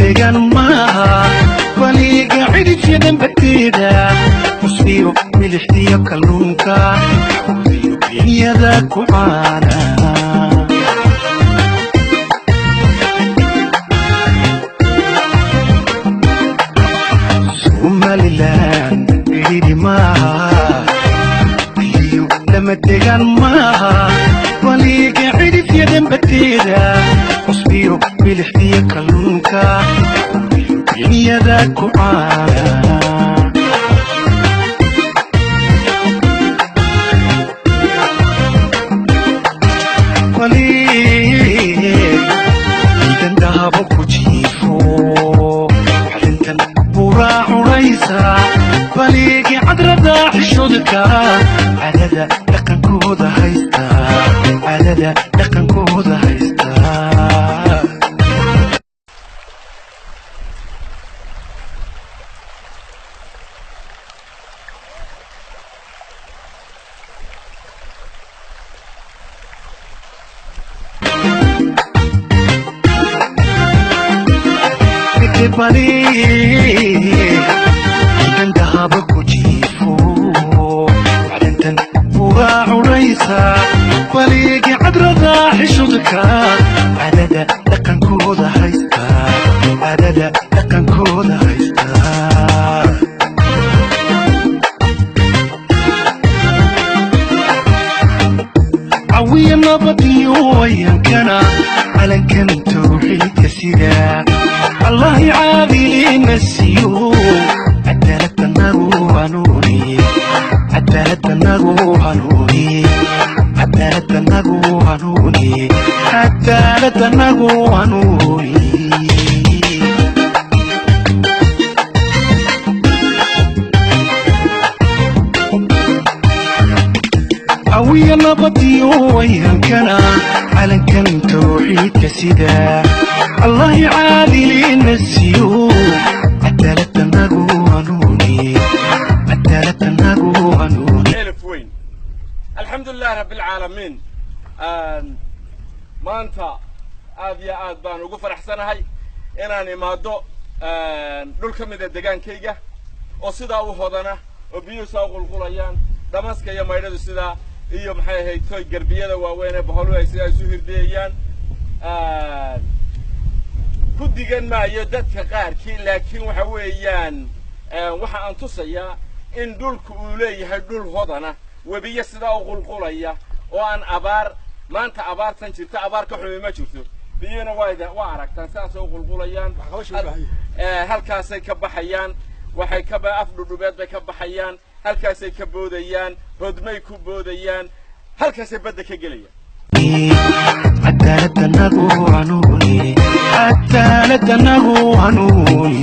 degan maaha waliga cidhif yadan bateeda musbiyo milixdiyo kalluunka xawdiyo genyada ku caana Somaliland cidhidhi maaha iyo lama degan maaha waliga cidhif yadan bateeda musbiyo milixdiyo kalluunka genyada ku caana dahabo ku jiifo xalintan buraa cunaysa baligi cadrada xishoodka cadada dhaqankooda haysta cadada dhaqankooda haysta dan dahabo ku jiifo xalintan buraa cunaysa baligi cadrada xishoodka cadada dhaqankooda haysta cadada dhaqankooda haysta عوية نبضي وينكنا على كم توحيد كسيدا الله عادي نسيو عدالة النغو هنوري عدالة النغو هنوري عدالة النغو هنوري عدالة النغو هنوري عوية نبضي وينكنا على كم توحيد كسيدا الله عادي نسيو عدالة النغو هنوري عدالة النغو هنوري ألف وين الحمد لله رب العالمين ما أنت يا بان وقفر أحسن هاي إنني ما دو دول كم إذا دجان كيجا وصدا وهذانا وبيوسا وقلقليان دمسك يا مايرد صدا يوم هاي توي قربية وين بحلو هاي سهير ديان كديجان ما يدت كقار كي لكن وحويان وح أنتصيا إن دول كولي هدول هذانا وبيسدا وقلقليا وأن أبار ما أنت أبار تنشرت أبار كحول ما شفتوا بينا وايد وعرك تنساس وقلقليان هل كاسي كبحيان وحي كبا أفضل دبات بكبحيان هل كاسي كبوديان هدمي كبوديان هل كاسي بدك جليا عدالة النغو هنوري عدالة النغو هنوري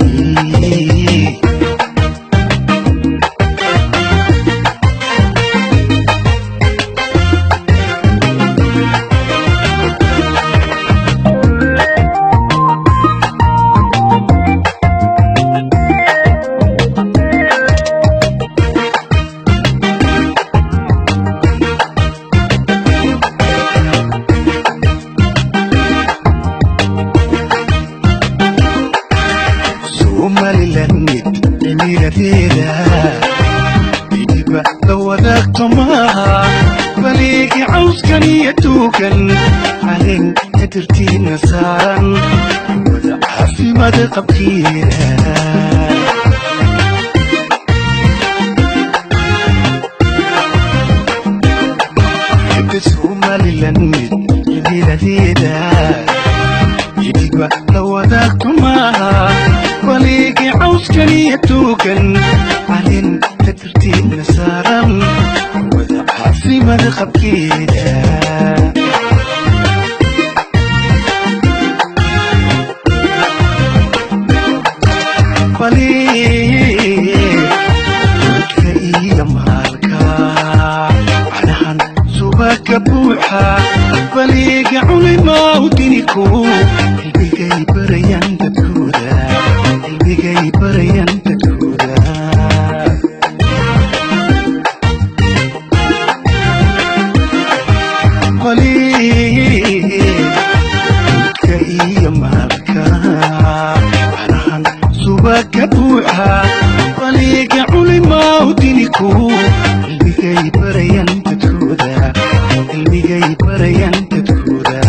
Somaliland emirateda idiba dawadaqto maaha baligi cawskan iyo tuugan calen kadirtiina saaran wada caafimaad qabkiina Somaliland emirateda idiba dawadaqto maaha baligi cawskan iyo tuugan calen kadirtiina saaran wada caafimaad qabkiina dadka iyo maalka canahan subaka buuxa baliga culimaa u diniku qalbigay barayaan dadkooda qalbigay barayaan dadkooda diiniku qalbigay barayan dadkooda qalbigay barayan dadkooda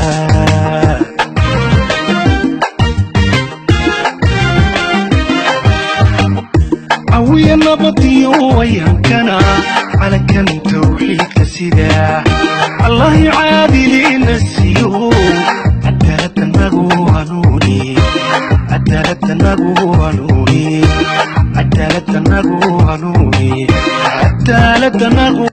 awiya nabadiyo wayankana calankan tawxiidka sida allah caadilina siyo cadaaladanagu hanuuni cadaaladanagu hanuuni cadaaladanagu hanuuni cadaaladanagu